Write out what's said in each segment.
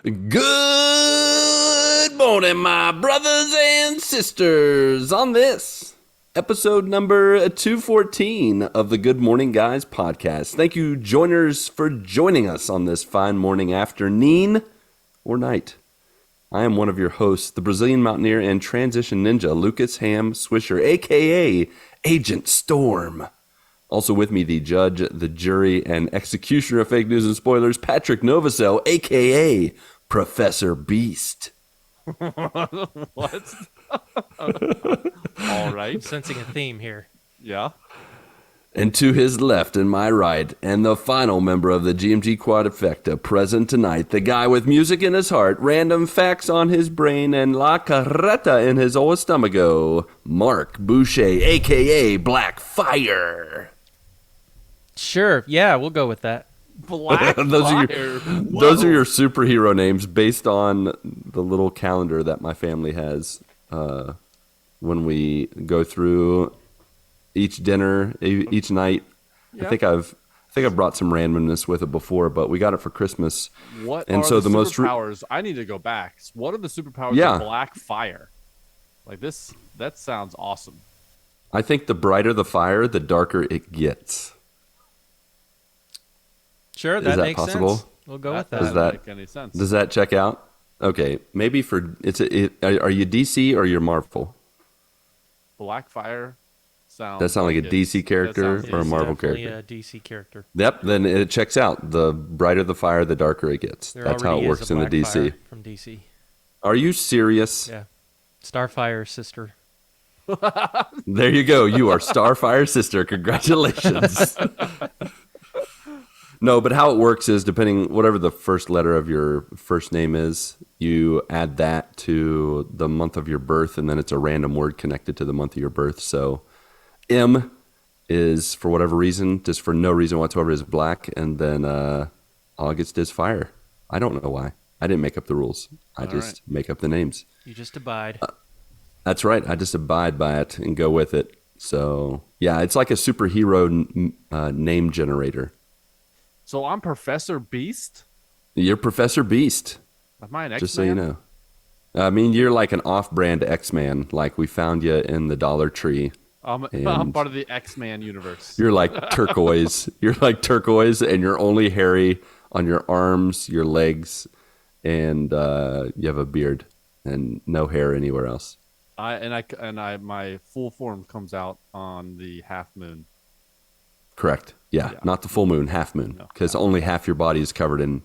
Good morning, my brothers and sisters. On this episode number 214 of the Good Morning Guys podcast. Thank you, joiners, for joining us on this fine morning, afternoon, or night. I am one of your hosts, the Brazilian mountaineer and transition ninja, Lucas Ham Swisher, a.k.a. Agent Storm. Also with me, the judge, the jury, and executioner of fake news and spoilers, Patrick Novosel, a.k.a. Professor Beast. What? All right. Sensing a theme here. Yeah. And to his left and my right, and the final member of the GMG Quadrifecta present tonight, the guy with music in his heart, random facts on his brain, and la carreta in his old stomacho, Marc Boucher, a.k.a. Black Fire. Sure. Yeah, we'll go with that. Black those Fire. Those are your superhero names based on the little calendar that my family has when we go through each dinner, each night. Yeah. I think I've brought some randomness with it before, but we got it for Christmas. What and are so the most superpowers? I need to go back. What are the superpowers Yeah. of Black Fire? Like this, that sounds awesome. I think the brighter the fire, the darker it gets. Sure, Is that that makes possible? sense. We'll go with Doesn't that. Does that- make any sense? Does that check out? Okay, maybe are you DC or you're Marvel? Black Fire sounds. That sound like a it- DC character that sounds- or a It's Marvel definitely character? a DC character. Yep, then it checks out. The brighter the fire, the darker it gets. There That's how already it is works a in the Black DC. Fire from DC. Are you serious? Yeah. Starfire sister. There you go. You are Starfire sister. Congratulations. No, but how it works is depending whatever the first letter of your first name is, you add that to the month of your birth, and then it's a random word connected to the month of your birth. So M is, for whatever reason, just for no reason whatsoever, is black, and then August is fire. I don't know why. I didn't make up the rules. I just make up the names. You just abide. That's right. I just abide by it and go with it. So, yeah, it's like a superhero name generator. So I'm Professor Beast. You're Professor Beast, Am I an X-Man? just so you know. I mean, you're like an off-brand X-Man. Like we found you in the Dollar Tree. I'm And- part of the X-Man universe. You're like turquoise. You're like turquoise, and you're only hairy on your arms, your legs, and you have a beard and no hair anywhere else. My full form comes out on the half moon. Correct. Yeah, Yeah. not the full moon, half moon, No. because only half your body is covered in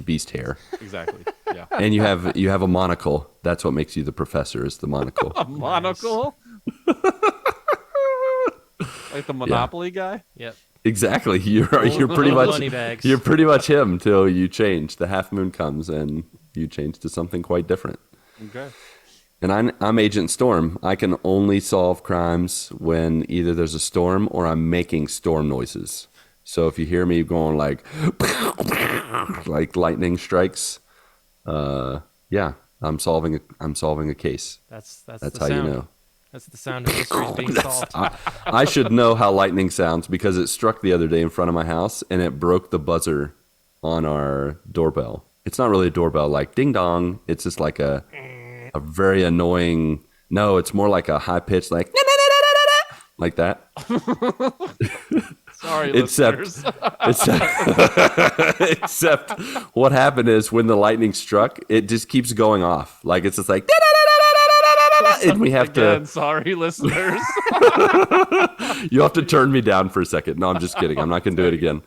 beast hair. Exactly. Yeah. And you have a monocle. That's what makes you the professor, is the monocle. A monocle. Like the Monopoly guy. Yep. Exactly. You're pretty Little much money bags. you're pretty much him till you change. The half moon comes and you change to something quite different. Okay. And I'm Agent Storm. I can only solve crimes when either there's a storm or I'm making storm noises. So if you hear me going like lightning strikes, yeah, I'm solving a case. That's That's the how sound. you know. That's the sound of mysteries being solved. I should know how lightning sounds because it struck the other day in front of my house and it broke the buzzer on our doorbell. It's not really a doorbell like ding dong. It's just like a very annoying. No, it's more like a high pitched like like that. Sorry, Except- listeners. Except what happened is when the lightning struck, it just keeps going off. Like it's just like and we have Again, to. sorry, listeners. You have to turn me down for a second. No, I'm just kidding. I'm not going to do it again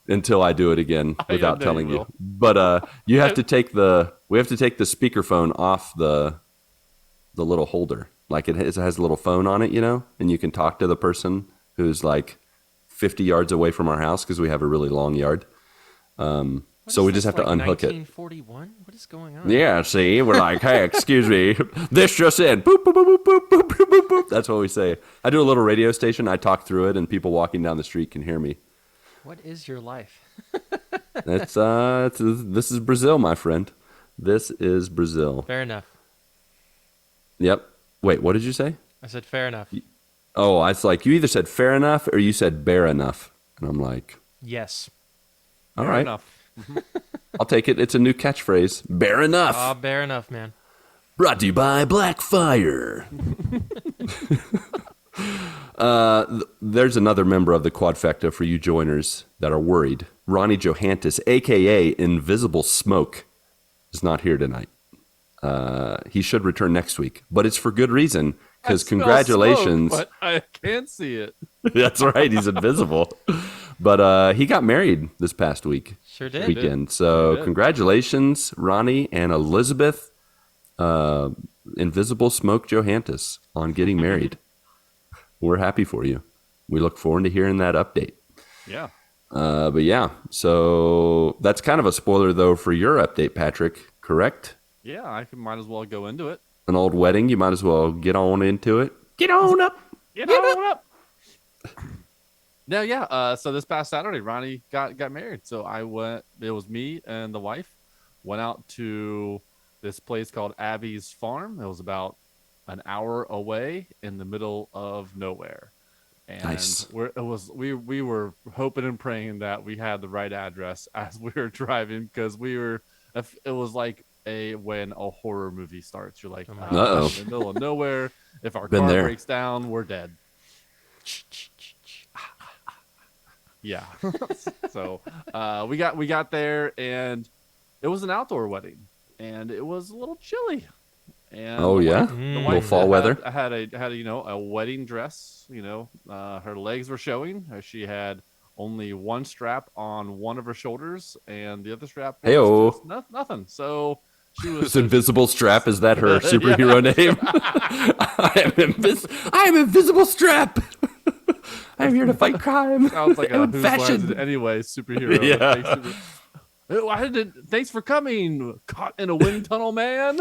until I do it again without know telling you you. will. But we have to take the speakerphone off the little holder. Like it has a little phone on it, you know, and you can talk to the person who's like 50 yards away from our house because we have a really long yard. So we just have to unhook it. 1941? What is going on? Yeah, see, we're like, hey, excuse me, this just in. Boop, boop, boop, boop, boop, boop, boop, boop, boop. That's what we say. I do a little radio station. I talk through it, and people walking down the street can hear me. What is your life? This is Brazil, my friend. This is Brazil. Fair enough. Yep. Wait, what did you say? I said fair enough. Oh, it's like you either said fair enough or you said bare enough. And I'm like, Yes. all Fair right. enough. I'll take it. It's a new catchphrase. Bear enough. Ah, bear enough, man. Brought to you by Blackfire. There's another member of the quadfecta for you joiners that are worried. Ronnie Johantis, a.k.a. Invisible Smoke, is not here tonight. He should return next week, but it's for good reason, because congratulations. Smoke, but I can't see it. That's right, he's invisible. But he got married this past Sure did. weekend. So Sure did. congratulations, Ronnie and Elizabeth Invisible Smoke Johantis, on getting married. We're happy for you. We look forward to hearing that update. Yeah. But yeah, so that's kind of a spoiler, though, for your update, Patrick, correct? Yeah, might as well go into it. An old wedding, you might as well get on into it. Get on up. Get on up. No, yeah. So this past Saturday, Ronnie got married. So I went. It was me and the wife went out to this place called Abby's Farm. It was about an hour away in the middle of nowhere. And Nice. we were hoping and praying that we had the right address as we were driving, because it was like when a horror movie starts. You're like, Uh-oh. in the middle of nowhere. If our Been car there. breaks down, we're dead. Yeah. So we got there, and it was an outdoor wedding, and it was a little chilly. And Oh, yeah? the Little fall weather? I had a wedding dress. Her legs were showing. She had only one strap on one of her shoulders, and the other strap was Heyo. just nothing. So she was This invisible strap, is that her superhero name? I am Invisible Strap. I'm here to fight crime. sounds like a and Whose Lines fashion. It Anyway superhero. Yeah. Thanks for coming. Caught in a wind tunnel, man.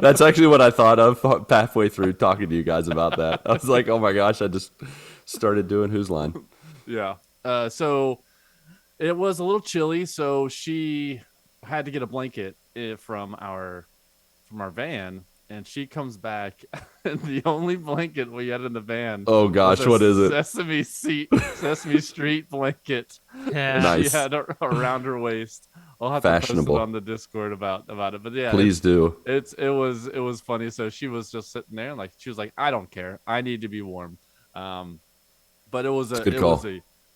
That's actually what I thought of halfway through talking to you guys about that. I was like, oh my gosh, I just started doing Whose Line. Yeah. So it was a little chilly, so she had to get a blanket from our van, and she comes back, and the only blanket we had in the van. Oh gosh, was a what is it? Sesame Street blanket. Yeah. Nice. She had around her waist. I'll have to post Fashionable. it on the Discord about it. But yeah, Please do. it was funny. So she was just sitting there, and she was like, I don't care. I need to be warm. But it was a Good call.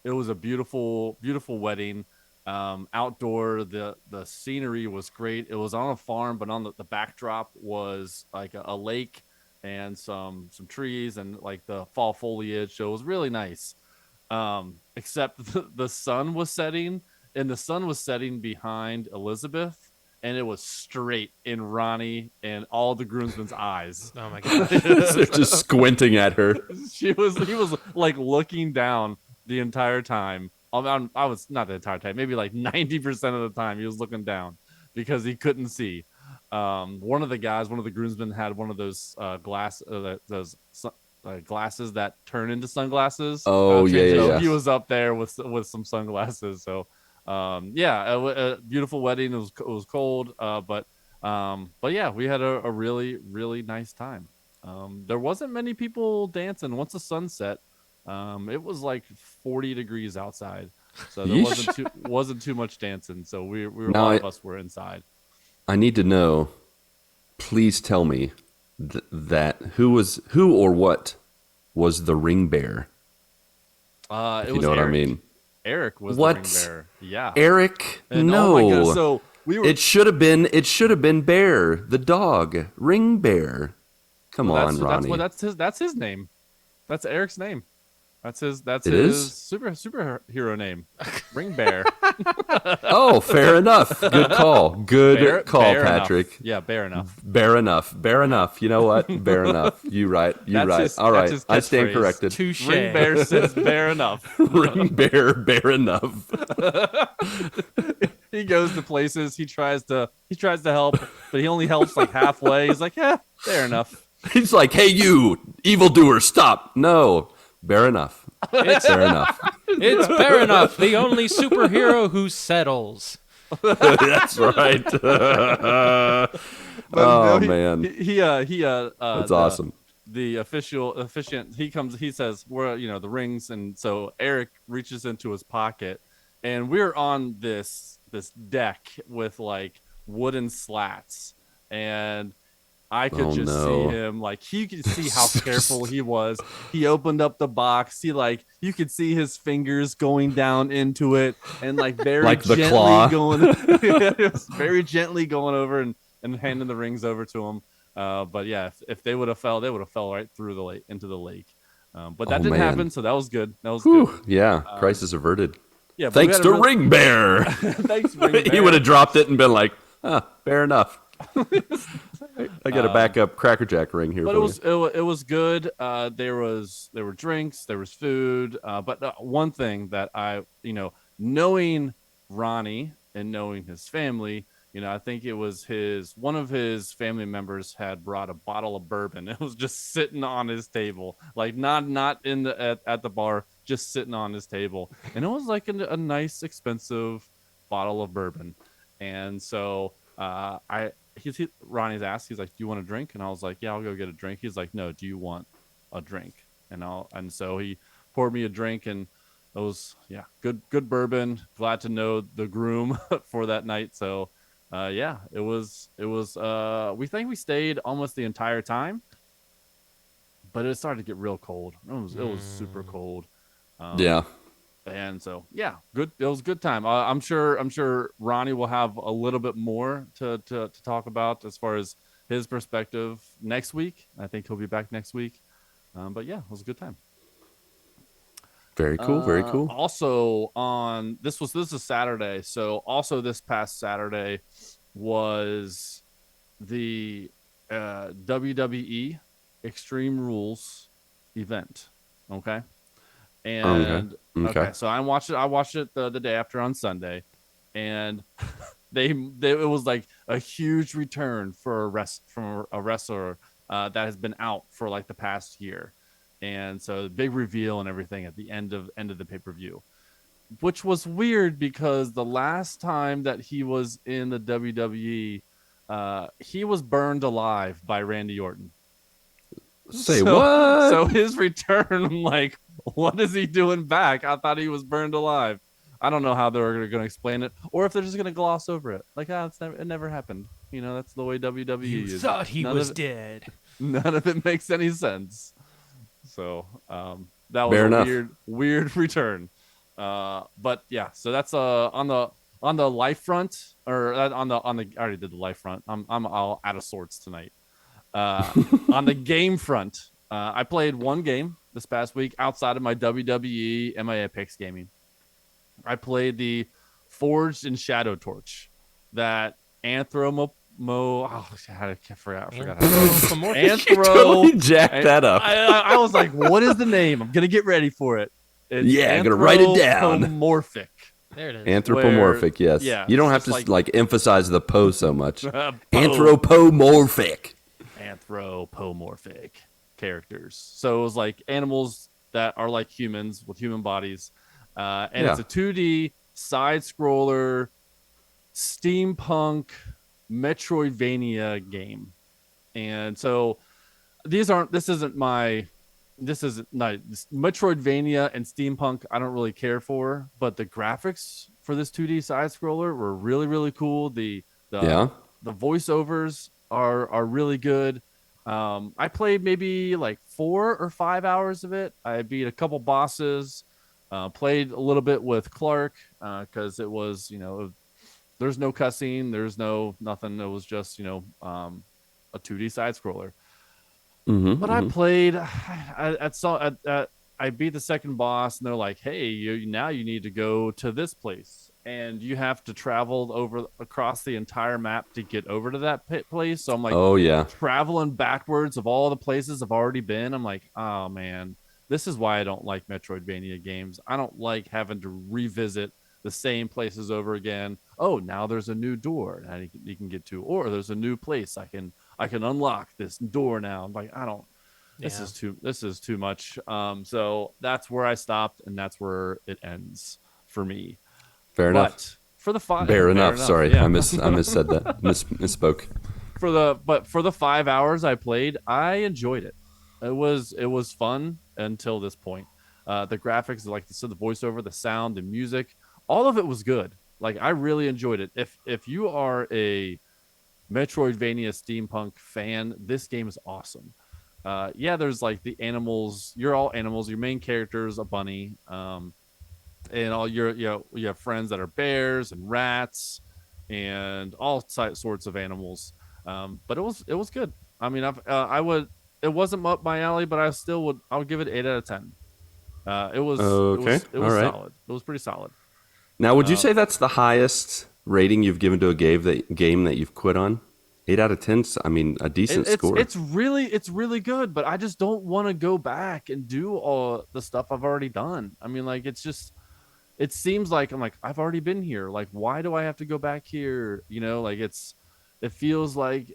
it was a beautiful wedding. Outdoor, the scenery was great. It was on a farm, but on the backdrop was like a lake and some trees and like the fall foliage. So it was really nice. Except the sun was setting, and the sun was setting behind Elizabeth, and it was straight in Ronnie and all the groomsmen's eyes. Oh my gosh. They're just squinting at her. He was like looking down the entire time. I was not the entire time, maybe like 90% of the time he was looking down because he couldn't see. One of the groomsmen had one of those glasses that turn into sunglasses. Oh, yeah. So he was up there with some sunglasses. So a beautiful wedding. It was cold, but yeah, we had a really, really nice time. There wasn't many people dancing once the sun set. It was like 40 degrees outside, so there wasn't too much dancing. So a lot of us were inside. I need to know. Please tell me that who or what was the ring bearer. It was you know Eric. what I mean? Eric was What? the ring bearer. Yeah. Eric? And, no. Oh my God, so we were. It should have been Bear, the dog, Ring Bear. Come on, Ronnie. That's his name. That's Eric's name. That's his It is? superhero name. Ring Bear. Oh, fair enough. Good call. Good call, Bear Patrick. Enough. Yeah, Bear enough. Bear enough. Bear enough. You know what? Bear enough. You right. All right. his I stand catchphrase. corrected. Touche. Ring Bear says Bear enough. Ring Bear, Bear enough. He goes to places. He tries to help, but he only helps like halfway. He's like, yeah, fair enough. He's like, hey, you evildoer, stop. No. Bear enough. It's Fair enough. It's fair enough. The only superhero who settles. That's right. Man. That's awesome. The officiant, he comes, he says, we're, the rings. And so Eric reaches into his pocket and we're on this deck with like wooden slats, and I could Oh, just see no. him, like he could see how careful he was. He opened up the box. He like you could see his fingers going down into it and like very Like the gently claw. going it was very gently going over and handing the rings over to him. But yeah, if they would have fell, they would have fell right through the lake into the lake. But that Oh, didn't man. happen, so that was good. That was good. Whew. Yeah, crisis averted. Yeah, but we Thanks had a to real Ring Bear. thanks, Ring He Bear. would have dropped it and been like, fair enough. I got a backup Cracker Jack ring here But for it was good. There were drinks, there was food. But one thing that knowing Ronnie and knowing his family, I think it was one of his family members had brought a bottle of bourbon. It was just sitting on his table, like not in at the bar, just sitting on his table, and it was like a nice expensive bottle of bourbon, and so Ronnie's asked, he's like, "Do you want a drink?" And I was like, "Yeah, I'll go get a drink." He's like, "No, do you want a drink?" And so he poured me a drink, and it was good bourbon. Glad to know the groom for that night. So it was we think we stayed almost the entire time, but it started to get real cold. It was super cold. yeah. And so, good. It was a good time. I'm sure Ronnie will have a little bit more to talk about as far as his perspective next week. I think he'll be back next week. But yeah, it was a good time. Very cool. Very cool. Also, on this is Saturday. So also this past Saturday was the WWE Extreme Rules event. Okay. And Okay. so I watched it the day after on Sunday, and it was like a huge return for a wrestler that has been out for like the past year, and so big reveal and everything at the end of the pay-per-view, which was weird because the last time that he was in the WWE, he was burned alive by Randy Orton. Say what? So his return, I'm like, what is he doing back? I thought he was burned alive. I don't know how they're going to explain it, or if they're just going to gloss over it. Like, it never happened. That's the way WWE You is. thought he was dead. None of it makes any sense. So that was Fair a enough. weird return. But yeah, so that's on the life front, or on the I already did the life front. I'm all out of sorts tonight. On the game front, I played one game this past week outside of my WWE and my Apex gaming. I played the Forged and Shadow Torch, that I forgot. Anthro. Jacked that up. I was like, what is the name? I'm gonna get ready for it. It's Gonna write it down. Anthropomorphic. There it is. Anthropomorphic, yes. yeah, You don't have just to like emphasize the po so much. Po. Anthropomorphic. Anthropomorphic characters. So it was like animals that are like humans with human bodies. And it's a 2D side scroller steampunk Metroidvania game. And so this isn't Metroidvania and steampunk I don't really care for, but the graphics for this 2D side scroller were really, really cool. The voiceovers are really good. I played maybe like 4 or 5 hours of it. I beat a couple bosses, played a little bit with Clark, because it was, there's no cussing, there's no nothing. It was just, a 2D side scroller. But I played, I beat the second boss, and they're like, hey, now you need to go to this place, and you have to travel across the entire map to get over to that place. So I'm like, traveling backwards of all the places I've already been. I'm like, oh man, this is why I don't like Metroidvania games. I don't like having to revisit the same places over again. Oh, now there's a new door that you can get to, or there's a new place I can unlock this door now. I'm like, I don't. This is too much. So that's where I stopped, and that's where it ends for me. Fair enough. For the fair enough. Sorry, I missaid that. Misspoke. For the 5 hours I played, I enjoyed it. It was fun until this point. The graphics, like I said, the voiceover, the sound, the music, all of it was good. Like I really enjoyed it. If you are a Metroidvania steampunk fan, this game is awesome. Yeah, there's like the animals. You're all animals. Your main character is a bunny. And all your you have friends that are bears and rats and all sorts of animals. But it was good. I mean, I would it wasn't up my alley, but I would give it 8 out of 10. Okay. It All was right. solid. It was pretty solid. Now, would you say that's the highest rating you've given to a game that you've quit on? 8 out of 10. I mean, a decent score. It's really good, but I just don't want to go back and do all the stuff I've already done. I mean, like it seems like I'm like I've already been here. Like, why do I have to go back here? You know, like it feels like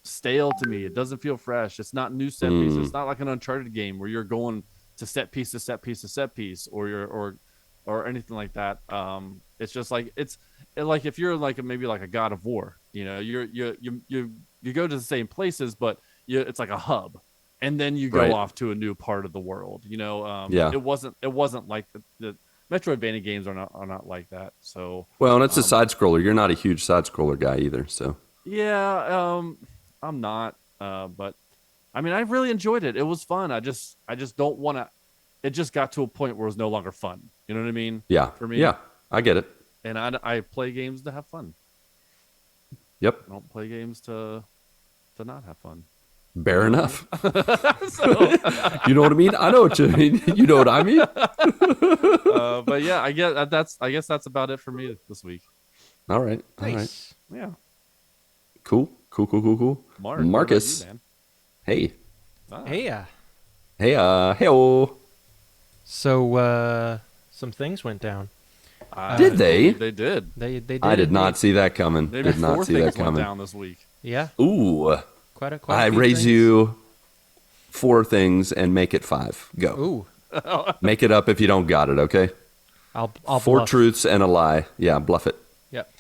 stale to me. It doesn't feel fresh. It's not new set piece. It's not like an Uncharted game where you're going to set piece to set piece to set piece, or anything like that. It's just like like if you're like maybe like a God of War. You know, you go to the same places, but it's like a hub, and then you go off to a new part of the world. You know, it wasn't like the Metroidvania games are not like that. So well, and it's a side scroller. You're not a huge side scroller guy either, so yeah, I'm not. But I mean, I really enjoyed it. It was fun. I just don't want to. It just got to a point where it was no longer fun. You know what I mean? yeah, For me, yeah, I get it. And I play games to have fun. Yep, I don't play games to not have fun. fair enough. So, You know what I mean? I know what you mean. You know what I mean? but yeah, I guess that's about it for me this week. All right, all right, Nice. Yeah, cool. Mark, what about Marcus, you, man? hey, Hey, hey-o. so some things went down. Did they? They did. They did. I did not indeed. see that coming. Maybe Did not 4 see that things went coming. down this week. Yeah, Ooh, quite a I few raise things. you 4 things and make it 5. Go. Ooh, Make it up if you don't got it, okay? I'll 4 bluff. truths and a lie. Yeah, bluff it. Yep.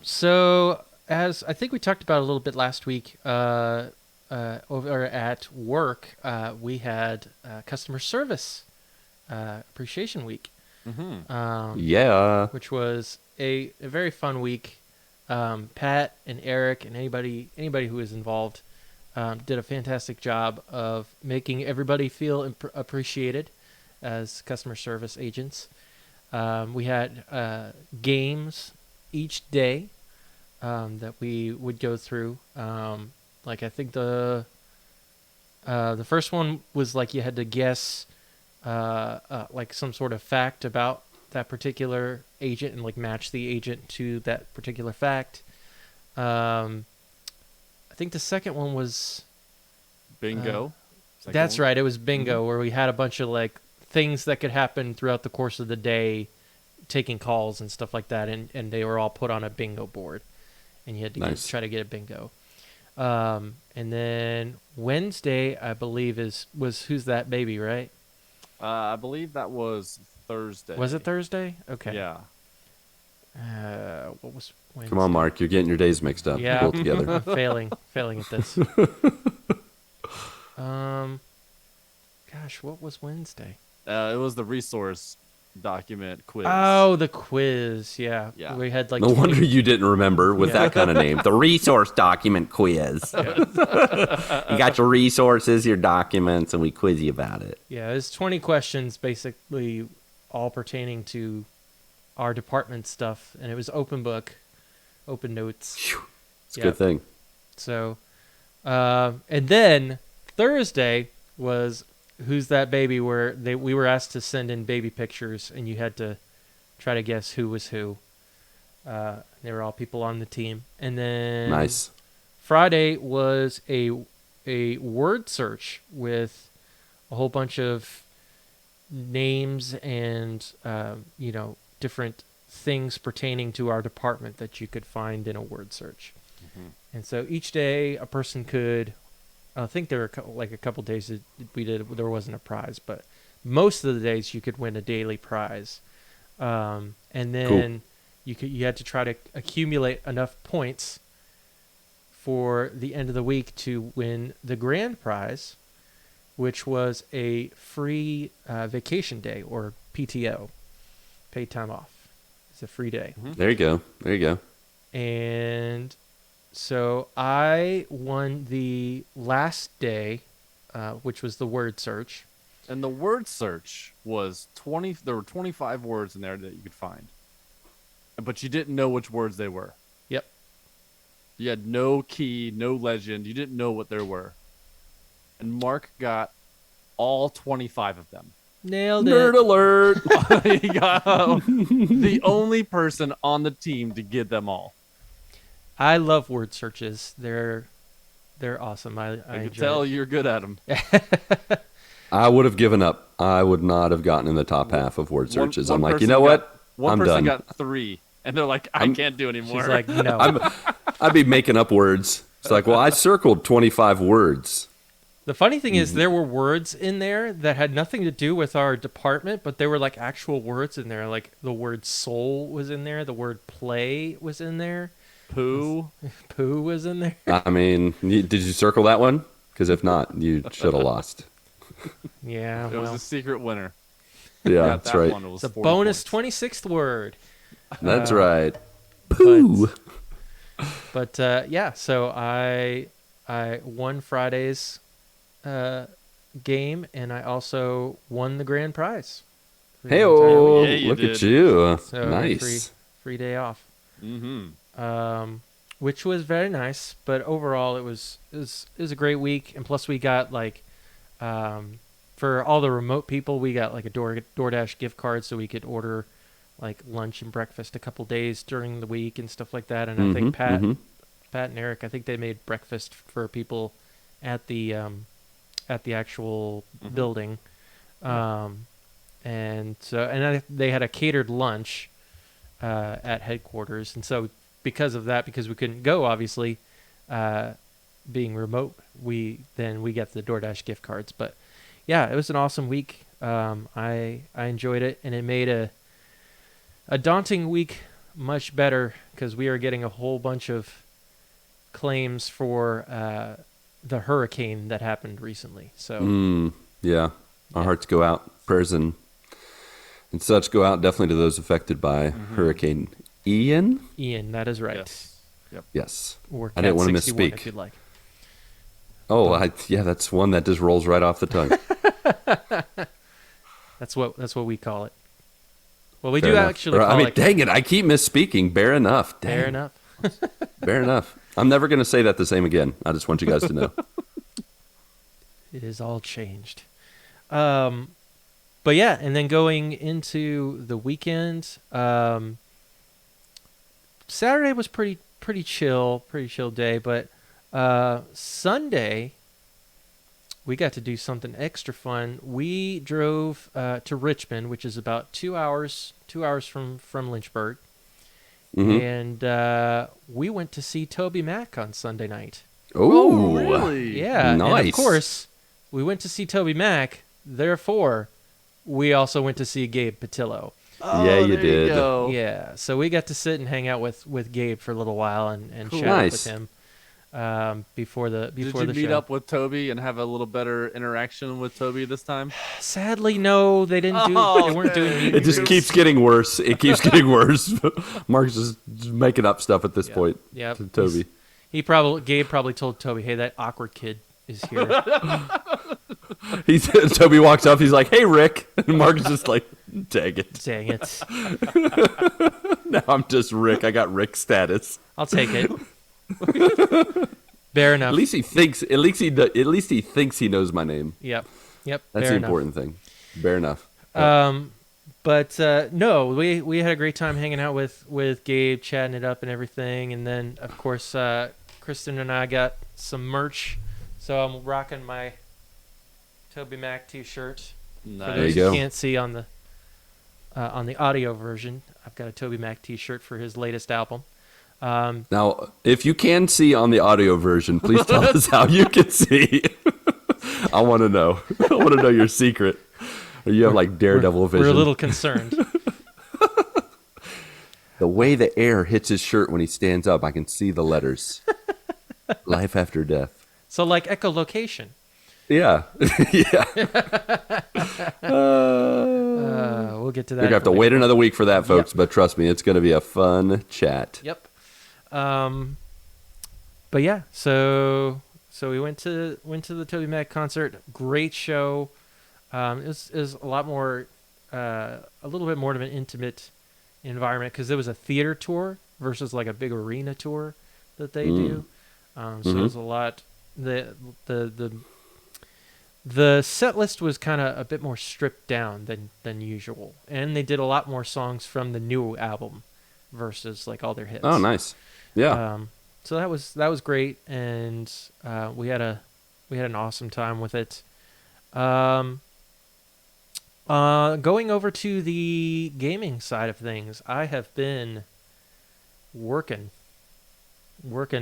So as I think we talked about a little bit last week, over at work, we had customer service appreciation week, Yeah. which was a very fun week. Pat and Eric and anybody who was involved did a fantastic job of making everybody feel appreciated as customer service agents. We had games each day that we would go through. Like I think the first one was like you had to guess like some sort of fact about that particular agent and like match the agent to that particular fact. I think the second one was Bingo. that's right. It was bingo, where we had a bunch of like things that could happen throughout the course of the day, taking calls and stuff like that, and they were all put on a bingo board, and you had to Nice. try to get a bingo. And then Wednesday, I believe, was Who's That Baby, right? I believe that was Thursday. Was it Thursday? Okay. Yeah. What was Wednesday? Come on, Mark. You're getting your days mixed up. Yeah. Pull it together. I'm failing at this. Gosh, what was Wednesday? It was the resource document quiz. Oh, the quiz. Yeah. Yeah. We had like No 20 wonder you didn't remember with Yeah. that kind of name. The resource document quiz. You got your resources, your documents, and we quiz you about it. Yeah, it's 20 questions, basically all pertaining to our department stuff, and it was open book, open notes. It's a good thing. So, and then Thursday was Who's That Baby, where we were asked to send in baby pictures, and you had to try to guess who was who. They were all people on the team. And then Nice. Friday was a word search with a whole bunch of names and different things pertaining to our department that you could find in a word search. And so each day a person could, I think there were a couple days that there wasn't a prize, but most of the days you could win a daily prize. And then you had to try to accumulate enough points for the end of the week to win the grand prize, which was a free vacation day, or PTO. paid time off. It's a free day. There you go. And so I won the last day, which was the word search. And the word search was 20. There were 25 words in there that you could find, but you didn't know which words they were. Yep. You had no key, no legend. You didn't know what there were. And Mark got all 25 of them. Nailed it. Nerd alert. He got the only person on the team to get them all. I love word searches. They're awesome. I I could enjoy tell it. you're good at them. I would have given up. I would not have gotten in the top half of word searches. I'm like, you know what? One I'm person done. got 3, and they're like, I can't do anymore. She's like, no. I'd be making up words. It's like, well, I circled 25 words. The funny thing is there were words in there that had nothing to do with our department, but there were like actual words in there. Like the word soul was in there. The word play was in there. Poo. Poo was in there. I mean, did you circle that one? Because if not, you should have lost. Yeah, It was well, a secret winner. Yeah, Got that's that right. one. It was it's a 40 bonus points. 26th word. That's right. Poo. But yeah, so I won Friday's game, and I also won the grand prize. for the Hey, entire week. Yeah, you look did. at you. So Nice. free day off. Mm-hmm. Which was very nice, but overall it was a great week, and plus we got like for all the remote people, we got like a DoorDash gift card so we could order like lunch and breakfast a couple days during the week and stuff like that. And I think Pat and Eric, I think they made breakfast for people at the actual building. And so they had a catered lunch at headquarters, and so because of that, because we couldn't go, obviously, being remote, we got the DoorDash gift cards. But yeah, it was an awesome week. I enjoyed it, and it made a daunting week much better because we are getting a whole bunch of claims for the hurricane that happened recently. So Yeah. Our hearts go out. Prayers and such go out definitely to those affected by Hurricane Ian. Ian, that is right. Yes. Yep. Yes. Or I didn't Cat want to 61 misspeak. if you'd like. Oh, yeah, that's one that just rolls right off the tongue. That's what we call it. Well, we Fair do enough. actually Or, call I mean, it. dang it, I keep misspeaking. Fair enough. Dang. Fair enough. Fair enough. I'm never going to say that the same again. I just want you guys to know. It is all changed. But yeah, and then going into the weekend, Saturday was pretty chill day, but Sunday we got to do something extra fun. We drove to Richmond, which is about 2 hours from Lynchburg, and we went to see Tobymac on Sunday night. Oh, really? Yeah, and Nice. of course, we went to see Tobymac. Therefore, we also went to see Gabe Patillo. Oh, Yeah, you there did. go. Yeah, so we got to sit and hang out with Gabe for a little while and Cool. chat up Nice. with him before the Did you the meet show. up with Toby and have a little better interaction with Toby this time? Sadly, no, they didn't do. Oh, they weren't doing. dang. meet It and just greets. keeps getting worse. It keeps getting worse. Mark's just making up stuff at this point. Yep. To Toby. Gabe probably told Toby, "Hey, that awkward kid is here." Toby walks up. He's like, "Hey, Rick," and Mark's just like, "Dang it! Dang it! Now I'm just Rick. I got Rick status." I'll take it. Fair enough. At least he thinks. At least he thinks he knows my name. Yep. That's fair the enough. important thing. Fair enough. But no, we had a great time hanging out with Gabe, chatting it up and everything. And then, of course, Kristen and I got some merch. So I'm rocking my Tobymac t-shirt. For Nice. There you those go. who can't see on the audio version, I've got a Tobymac t-shirt for his latest album. Now, if you can see on the audio version, please tell us how you can see. I want to know. I want to know your secret. Or you have like Daredevil vision. We're a little concerned. The way the air hits his shirt when he stands up, I can see the letters. Life after death. So like echolocation. Yeah. Yeah. We'll get to that. You're going to have to wait another week for that, folks, but trust me, it's going to be a fun chat. Yep. But yeah, so we went to the Tobymac concert. Great show. It was a lot more, a little bit more of an intimate environment because it was a theater tour versus like a big arena tour that they do. So it was a lot. The set list was kind of a bit more stripped down than usual, and they did a lot more songs from the new album versus like all their hits. Oh, nice. Yeah. So that was great, and we had an awesome time with it. Going over to the gaming side of things, I have been working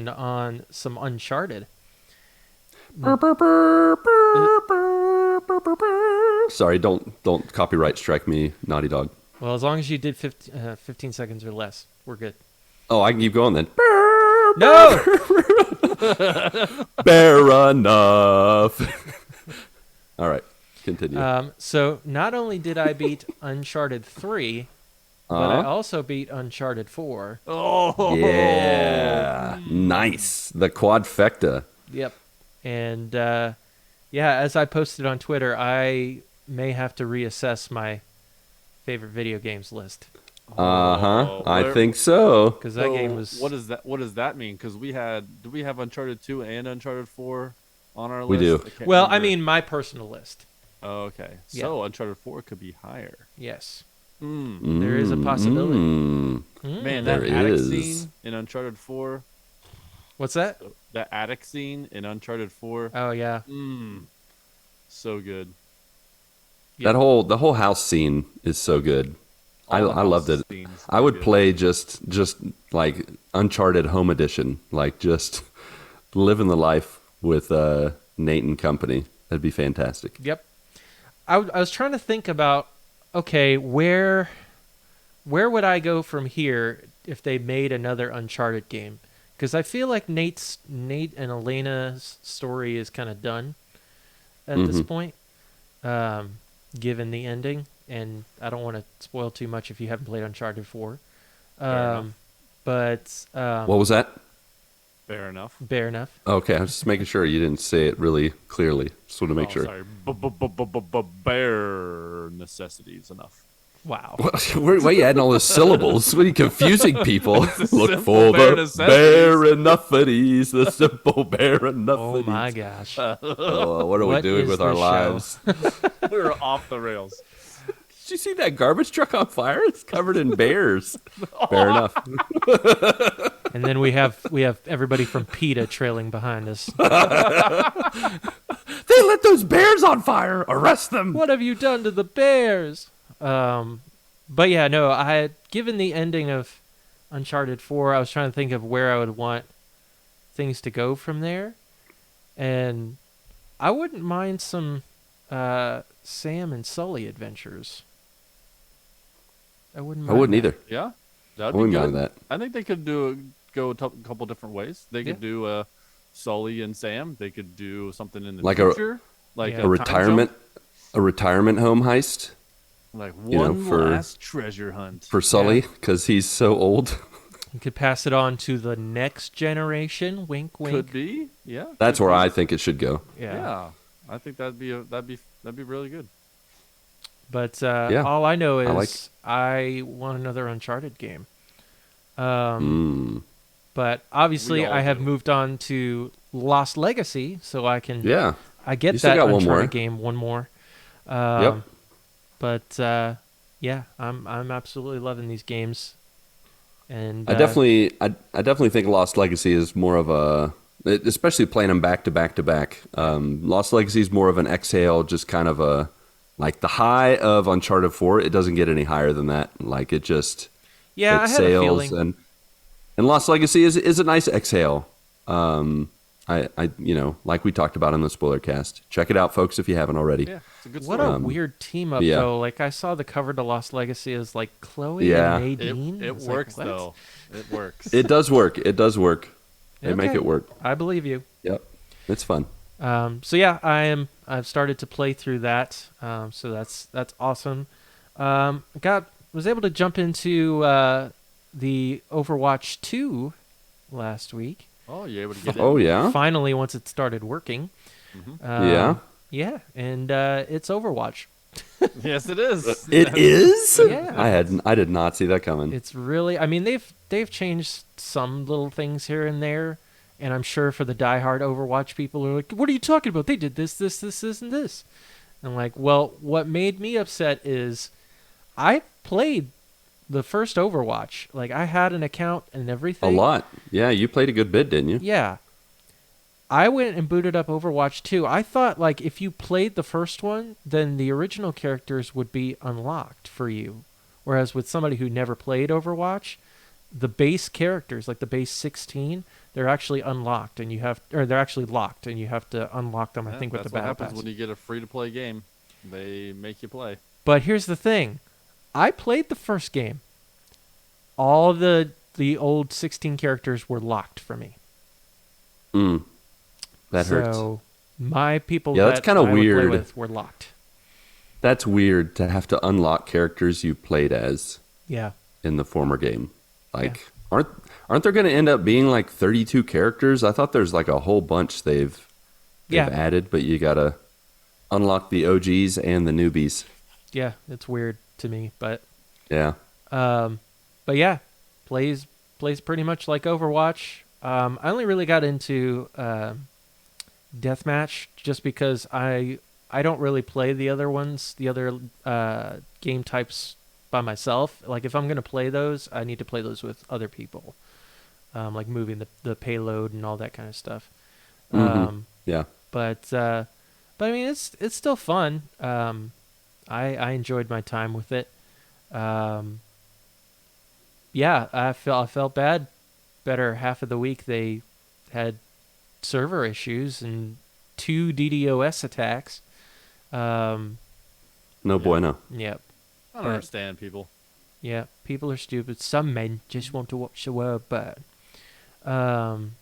on some Uncharted. Sorry, don't copyright strike me, Naughty Dog. Well, as long as you did 15 seconds or less, we're good. Oh, I can keep going then. No! Fair enough. All right, continue. So not only did I beat Uncharted 3, but I also beat Uncharted 4. Oh, Yeah. Nice. The quadfecta. Yep. And yeah, as I posted on Twitter, I may have to reassess my favorite video games list. I think so. Because that game was... What does that mean? Because do we have Uncharted 2 and Uncharted 4 on our We list? do. Well, I mean, my personal list. Oh, okay. Yeah. So Uncharted 4 could be higher. Yes. There is a possibility. Man, that There attic is. scene in Uncharted 4. What's that? That attic scene in Uncharted 4. Oh, yeah. So good. The whole house scene is so good. I loved it. I would play just like Uncharted Home Edition, like just living the life with Nate and company. That'd be fantastic. Yep. I was trying to think about, okay, where would I go from here if they made another Uncharted game? Because I feel like Nate and Elena's story is kind of done at this point, given the ending. And I don't want to spoil too much if you haven't played Uncharted 4. But What was that? Fair enough. fair enough. Okay, I was just making sure you didn't say it really clearly. Just want to make sure. Sorry. Bare necessities enough. Wow. Why are you adding all those syllables? What are you confusing people? Look for bare the necessities. bare enoughities, the simple bare enoughities. Oh my gosh. Oh, what are we What doing is with our this lives? We're off the rails. Did you see that garbage truck on fire? It's covered in bears. Fair enough. And then we have everybody from PETA trailing behind us. They lit those bears on fire. Arrest them. What have you done to the bears? But yeah, no, given the ending of Uncharted 4, I was trying to think of where I would want things to go from there. And I wouldn't mind some Sam and Sully adventures. I wouldn't mind that. either. Yeah, I that'd be wouldn't good. mind that. I think they could go a couple different ways. They could do Sully and Sam. They could do something in the Like future, Yeah. A time retirement home heist jump, like you know, one for- last treasure hunt. for Sully because he's so old. You could pass it on to the next generation. Wink, wink. Could be, yeah. That's could where be. I think it should go. Yeah, I think that'd be really good. But Yeah. all I know I is like- I want another Uncharted game. But obviously, We all I have do. moved on to Lost Legacy, so I can Yeah. I get You still that got one Uncharted more. game one more. Yep. But yeah, I'm absolutely loving these games. And I definitely think Lost Legacy is more of a, especially playing them back to back to back. Lost Legacy is more of an exhale, just kind of a, like the high of Uncharted 4. It doesn't get any higher than that. Like it just yeah, I it had a sails feeling. and Lost Legacy is a nice exhale. I like we talked about in the spoiler cast. Check it out, folks, if you haven't already. Yeah, it's a good What story. a weird team up yeah. though. Like I saw the cover to Lost Legacy as like Chloe Yeah. and Nadine. I It was like, works what? though. It works. It does work. It does work. They make Okay. it work. I believe you. Yep. It's fun. So yeah, I've started to play through that. So that's awesome. Was able to jump into the Overwatch 2 last week. Oh, you're able to get Oh in. yeah, Finally, once it started working. yeah. Yeah, and it's Overwatch. Yes, it is. It is. Yeah. I did not see that coming. It's really, I mean, they've changed some little things here and there, and I'm sure for the diehard Overwatch people are like, "What are you talking about? They did this, and this." And I'm like, well, what made me upset is I played the first Overwatch. Like, I had an account and A everything. lot. Yeah, you played a good bit, didn't you? Yeah. I went and booted up Overwatch 2. I thought, like, if you played the first one, then the original characters would be unlocked for you. Whereas with somebody who never played Overwatch, the base characters, like the base 16, they're actually unlocked, and they're actually locked, and you have to unlock them, I think, with the That's what battle happens pass. when you get a free-to-play game. They make you play. But here's the thing. I played the first game. All the old 16 characters were locked for me. That hurts. So my people Yeah, that's that kinda I would play weird. with were locked. That's weird to have to unlock characters you played as Yeah. in the former game. Like, aren't there going to end up being like 32 characters? I thought there's like a whole bunch they've Yeah. added, but you gotta unlock the OGs and the newbies. Yeah, it's weird to me, but Yeah. but yeah, plays pretty much like Overwatch. I only really got into deathmatch just because I don't really play the other ones, the other game types by myself. Like, if I'm gonna play those, I need to play those with other people, like moving the payload and all that kind of stuff. Yeah. But I mean, it's still fun. I enjoyed my time with it. Yeah, I felt bad. Better half of the week they had server issues and 2 DDoS attacks. No bueno. Yep. I don't understand people. Yeah, people are stupid. Some men just want to watch the world burn.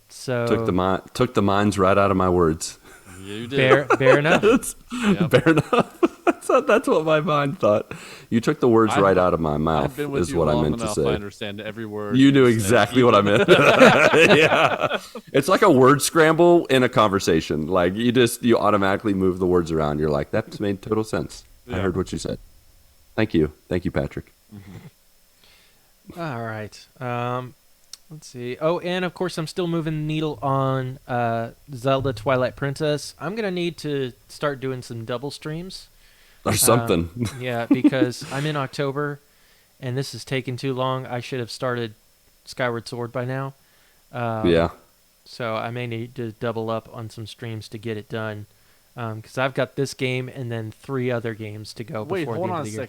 So Took the minds right out of my words. You did. fair enough. Yep. Fair enough. That's what my mind thought. You took the words right out of my mouth. I've been with is you what I long meant to enough. say. I understand every word. You knew said. exactly what I meant. Yeah. It's like a word scramble in a conversation. Like, you automatically move the words around. You're like, that made total sense. I Yeah. heard what you said. Thank you, Patrick. All right. Let's see. Oh, and of course, I'm still moving the needle on Zelda Twilight Princess. I'm gonna need to start doing some double streams. Or something. Yeah, because I'm in October, and this is taking too long. I should have started Skyward Sword by now. Yeah. So I may need to double up on some streams to get it done. Because I've got this game and then 3 other games to go Wait, before hold the end on of a the year.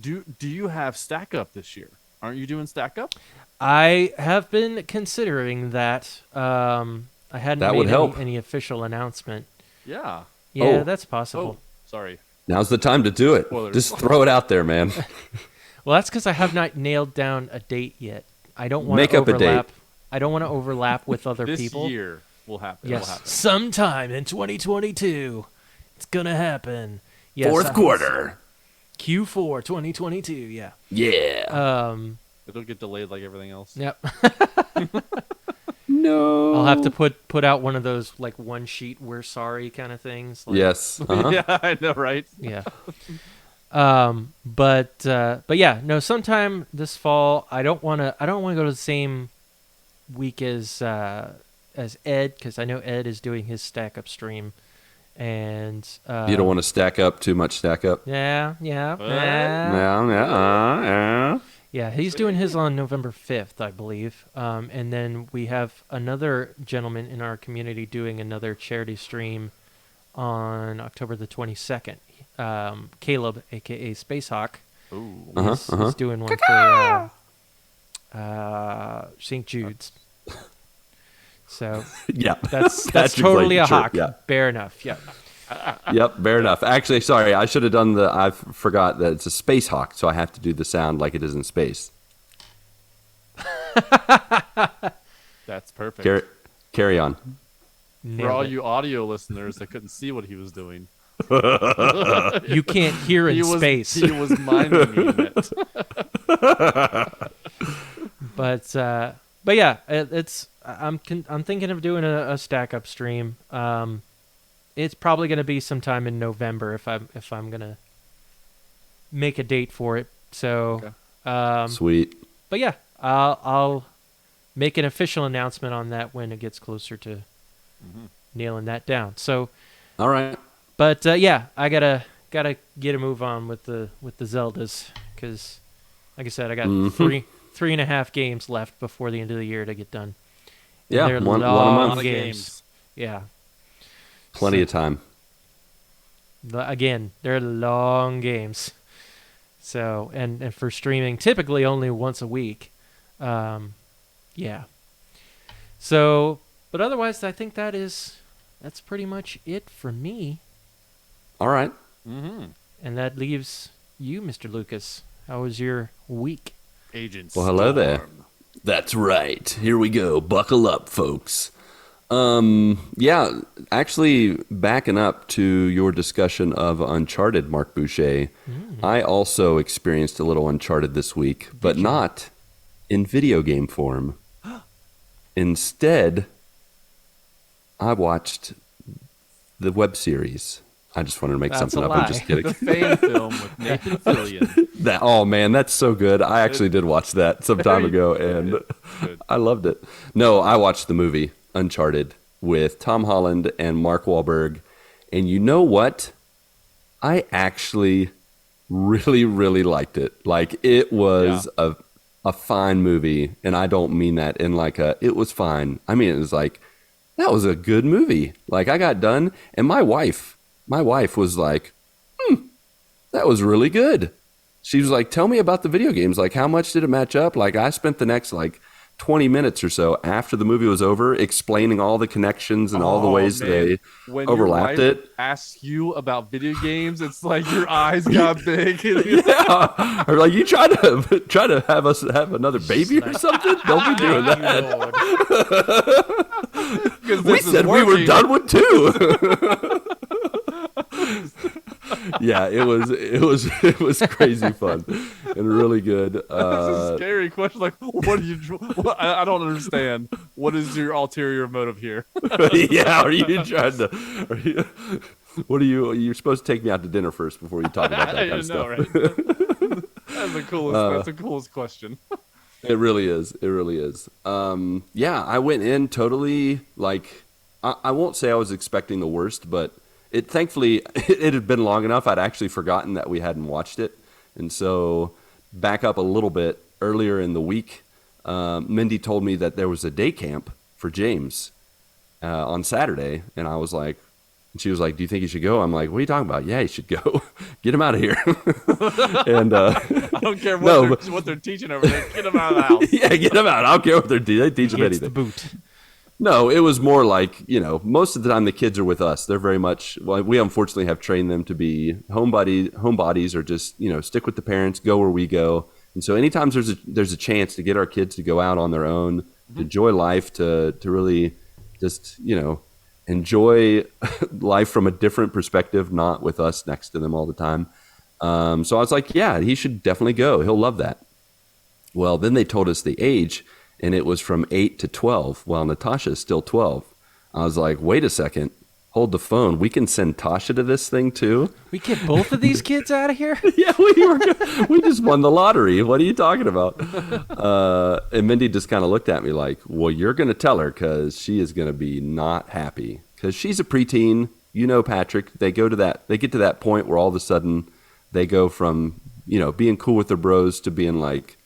second. Do you have Stack Up this year? Aren't you doing Stack Up? I have been considering that. I hadn't That would made help. any official announcement. Yeah. Yeah, Oh. that's possible. Oh, sorry. Now's the time to do it. Spoilers. Just throw it out there, man. Well, that's because I have not nailed down a date yet. I don't want Make to up a date. overlap. I don't want to overlap with other This people. year will happen. Yes, It will happen. sometime in 2022, it's gonna happen. Yes, Fourth quarter. Q4 2022. Yeah. Yeah. It'll get delayed like everything else. Yep. No. I'll have to put out one of those like one sheet "we're sorry" kind of things. Like, Yes. Uh-huh. Yeah, I know, right? Yeah. But yeah, no. Sometime this fall, I don't want to go to the same week as Ed, because I know Ed is doing his stack up stream, and You don't want to stack up too much stack up. yeah. Yeah, he's doing his on November 5th, I believe. And then we have another gentleman in our community doing another charity stream on October the 22nd. Caleb, a.k.a. Spacehawk, Ooh. is doing one for St. Jude's. So Yeah. that's exactly totally a true. hawk. Yeah. Fair enough. Yeah. Yep, fair enough. Actually, sorry, I should have done I forgot that it's a space hawk, so I have to do the sound like it is in space. That's perfect. Carry on. For all you audio listeners that couldn't see what he was doing, You can't hear in space. He was miming it. But yeah, I'm thinking of doing a stack up stream. It's probably going to be sometime in November if I'm going to make a date for it. So, Sweet. But yeah, I'll make an official announcement on that when it gets closer to nailing that down. So, all right. But yeah, I gotta get a move on with the Zeldas, because, like I said, I got 3.5 games left before the end of the year to get done. And Yeah, they're one a long month. games. Yeah, Plenty of time. Again, they're long games. So and for streaming, typically only once a week. Yeah. So, but otherwise, I think that's pretty much it for me. All right. Mm-hmm. And that leaves you, Mr. Lucas. How was your week? Agent Well, hello there. Storm. That's right. Here we go. Buckle up, folks. Yeah, actually, backing up to your discussion of Uncharted, Marc Boucher, I also experienced a little Uncharted this week, but not in video game form. Instead, I watched the web series. I just wanted to make something up. I'm just kidding. The fan film with Nathan Fillion. Oh man, that's so good. I actually did watch that some time ago, and Good. I loved it. No, I watched the movie Uncharted with Tom Holland and Mark Wahlberg, and you know what? I actually really, really liked it. Like, it was a fine movie, and I don't mean that in like it was fine. I mean, it was like, that was a good movie. Like, I got done, and my wife was like, that was really good. She was like, tell me about the video games. Like, how much did it match up? Like, I spent the next, 20 minutes or so after the movie was over explaining all the connections and all the ways they overlapped your it. wife asks you about video games, it's like your eyes got big. Yeah. Or like, you try to have us have another baby or something? Don't be doing that. We said we were done with 2. Yeah, it was crazy fun and really good. That's a scary question. Like, I don't understand. What is your ulterior motive here? Yeah, are you trying to? You're supposed to take me out to dinner first before you talk about that kind of stuff. Right? That's the coolest question. It really is. Yeah, I went in totally I won't say I was expecting the worst, but thankfully it had been long enough. I'd actually forgotten that we hadn't watched it, and so back up a little bit earlier in the week, Mindy told me that there was a day camp for James on Saturday, and I was like, she was like, "Do you think you should go?" I'm like, "What are you talking about?" "Yeah, you should go. Get him out of here." And I don't care what they're teaching over there. Get him out of the house. Yeah, get him out. I don't care what they're teaching. They teach him anything. The boot. No, it was more like, most of the time the kids are with us. They're very much, we unfortunately have trained them to be homebodies, or just, stick with the parents, go where we go. And so anytime there's a chance to get our kids to go out on their own, to enjoy life, to really just, enjoy life from a different perspective, not with us next to them all the time. So I was like, yeah, he should definitely go. He'll love that. Well, then they told us the age, and it was from 8 to 12. Well, Natasha's still 12. I was like, wait a second. Hold the phone. We can send Tasha to this thing too? We get both of these kids out of here? Yeah, we just won the lottery. What are you talking about? And Mindy just kind of looked at me like, well, you're going to tell her, because she is going to be not happy. Because she's a preteen. Patrick, they get to that point where all of a sudden they go from, being cool with their bros to being like,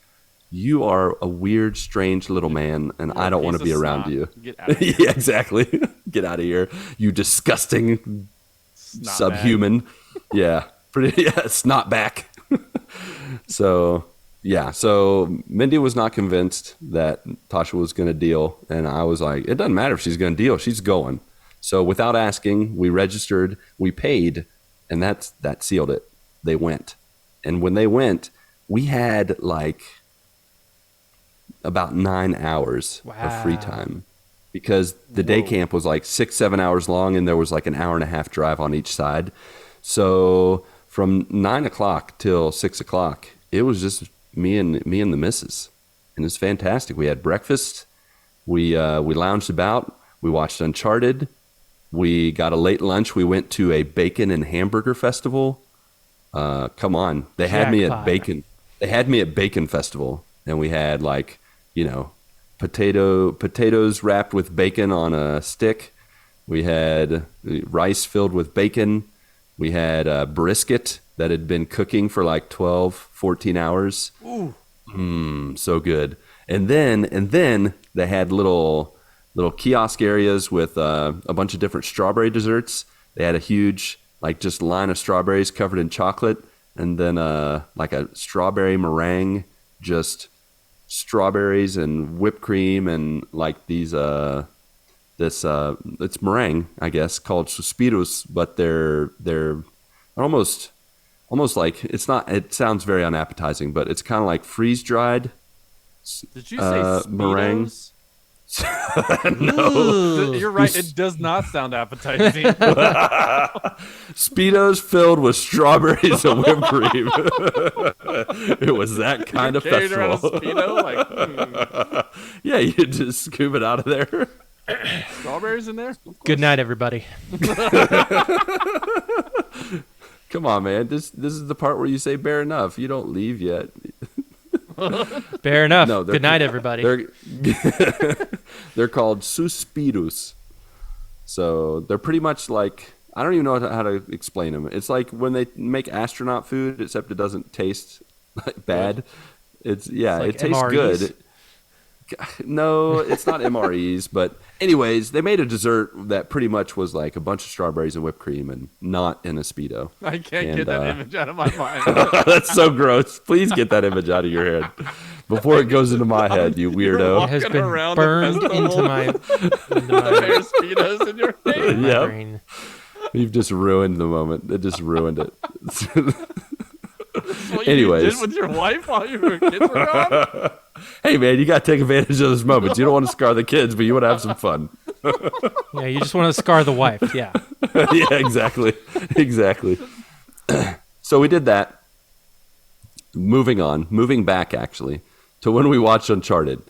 you are a weird, strange little man, and I don't want to be around you. Get out of here. Yeah, exactly. Get out of here, you disgusting subhuman. Yeah, snot back. So Mindy was not convinced that Tasha was going to deal, and I was like, it doesn't matter if she's going to deal. She's going. So without asking, we registered, we paid, and that sealed it. They went. And when they went, we had about 9 hours of free time. because the day Whoa. camp was like 6-7 hours long, and there was like an hour and a half drive on each side. So from 9 o'clock till 6 o'clock, it was just me and the missus, and it's fantastic. We had breakfast, we lounged about, we watched Uncharted, we got a late lunch. We went to a bacon and hamburger festival. Come on, they had me at bacon. They had me at Bacon Festival, and we had like, potatoes wrapped with bacon on a stick. We had rice filled with bacon. We had brisket that had been cooking for like 12, 14 hours. Ooh. So good. And then they had little kiosk areas with a bunch of different strawberry desserts. They had a huge like just line of strawberries covered in chocolate, and then like a strawberry meringue, just strawberries and whipped cream and like these it's meringue, I guess, called suspiros, but they're almost like, it's not, it sounds very unappetizing, but it's kind of like freeze dried Did you say meringue. Speedos? No. You're right. It does not sound appetizing. Speedos filled with strawberries and whipped cream. It was that kind of Carried around a festival. Speedo, like, Yeah, you just scoop it out of there. strawberries in there? Good night, everybody. Come on, man. This is the part where you say "bear enough." You don't leave yet. Fair enough. No, Good night, everybody. They're called suspiros. So they're pretty much like, I don't even know how to explain them. It's like when they make astronaut food, except it doesn't taste like bad. It's like it tastes MREs. good. No, it's not MREs, but anyways, they made a dessert that pretty much was like a bunch of strawberries and whipped cream, and not in a Speedo. I can't get that image out of my mind. That's so gross. Please get that image out of your head before it goes into my head, you It weirdo. has Walking been around the burned festival. into my The pair of Speedos in your hand. my Yep. brain. You've just ruined the moment. It just ruined it. What Anyways. you did with your wife while your kids were gone? Hey, man, you got to take advantage of this moment. You don't want to scar the kids, but you want to have some fun. Yeah, you just want to scar the wife. Yeah. Yeah, exactly. Exactly. So we did that. Moving back, actually, to when we watched Uncharted.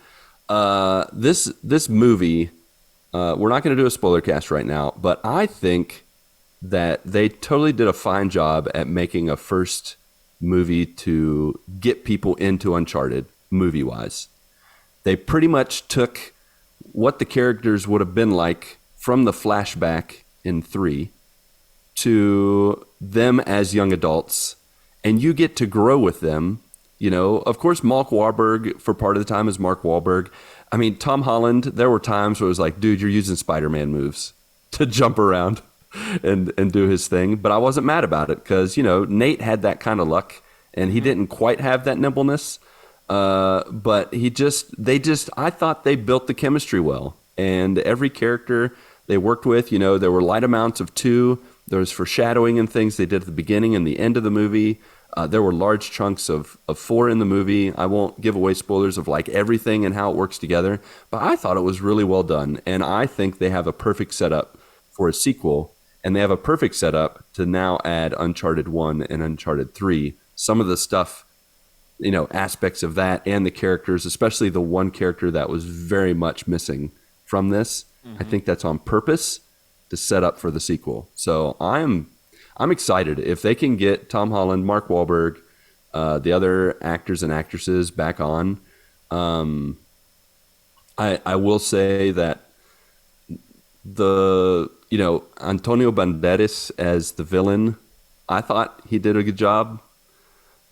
This movie, we're not going to do a spoiler cast right now, but I think that they totally did a fine job at making a first movie to get people into Uncharted, movie-wise. They pretty much took what the characters would have been like from the flashback in 3 to them as young adults, and you get to grow with them. Of course, Mark Wahlberg for part of the time is Mark Wahlberg. I mean, Tom Holland, there were times where it was like, dude, you're using Spider-Man moves to jump around and do his thing. But I wasn't mad about it because, Nate had that kind of luck, and he didn't quite have that nimbleness. But I thought they built the chemistry well. And every character they worked with, there were light amounts of 2. There was foreshadowing and things they did at the beginning and the end of the movie. There were large chunks of 4 in the movie. I won't give away spoilers of like everything and how it works together, but I thought it was really well done. And I think they have a perfect setup for a sequel, and they have a perfect setup to now add Uncharted 1 and Uncharted 3. Some of the stuff, aspects of that and the characters, especially the one character that was very much missing from this. I think that's on purpose to set up for the sequel. So I'm excited if they can get Tom Holland, Mark Wahlberg, the other actors and actresses back on. I will say that Antonio Banderas as the villain, I thought he did a good job,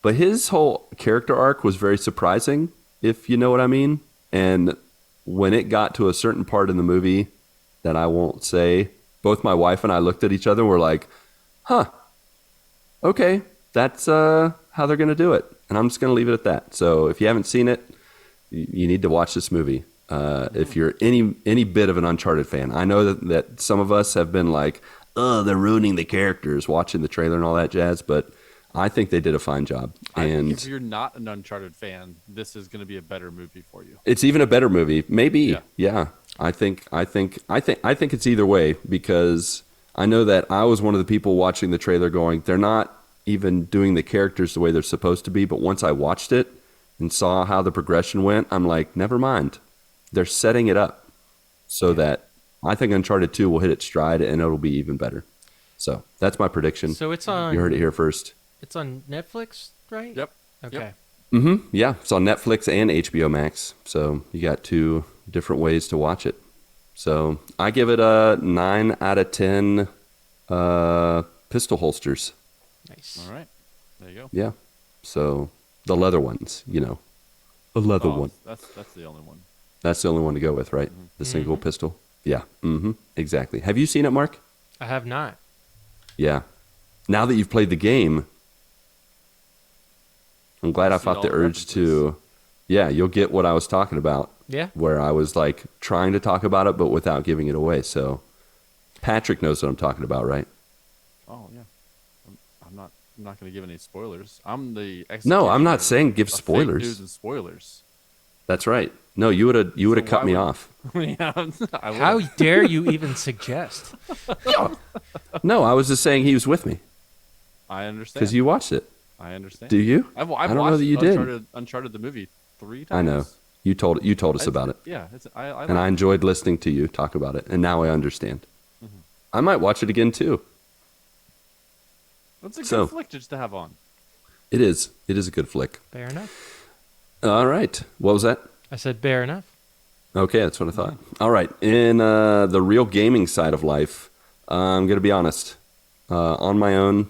but his whole character arc was very surprising, if you know what I mean. And when it got to a certain part in the movie that I won't say, both my wife and I looked at each other and were like, huh, okay, that's how they're going to do it. And I'm just going to leave it at that. So if you haven't seen it, you need to watch this movie. If you're any bit of an Uncharted fan. I know that some of us have been like, oh, they're ruining the characters watching the trailer and all that jazz. But I think they did a fine job. I think And if you're not an Uncharted fan, this is going to be a better movie for you. it's even a better movie. Maybe. Yeah. I think it's either way, because I know that I was one of the people watching the trailer going, they're not even doing the characters the way they're supposed to be. But once I watched it and saw how the progression went, I'm like, never mind. They're setting it up so that I think Uncharted 2 will hit its stride and it'll be even better. So that's my prediction. So it's on. You heard it here first. It's on Netflix, right? Yep. Okay. Yep. Yeah, it's on Netflix and HBO Max. So you got 2 different ways to watch it. So I give it a 9 out of 10 pistol holsters. Nice. All right. There you go. Yeah. So the leather ones, the leather one. That's the only one. That's the only one to go with, right? The single pistol. Yeah. Exactly. Have you seen it, Mark? I have not. Yeah. Now that you've played the game, I'm glad I See fought all the the urge to. references. Yeah, you'll get what I was talking about. Yeah. Where I was like trying to talk about it, but without giving it away. So Patrick knows what I'm talking about, right? Oh yeah. I'm not going to give any spoilers. I'm the No, I'm not executioner saying give of fake spoilers. news and spoilers. That's right. No, you would have So cut why me would- off. Yeah, I will. How dare you even suggest? No, I was just saying he was with me I understand. because you watched it. I understand. Do you? I've I don't know watched that you did. Uncharted the movie 3 times. I know. You told us about it, Yeah, I and I enjoyed listening to you talk about it, and now I understand. I might watch it again too. It's a good So- flick just to have on. It is. It is a good flick. Fair enough. All right. What was that? I said fair enough. Okay, that's what I thought. All right. In the real gaming side of life, I'm going to be honest. On my own,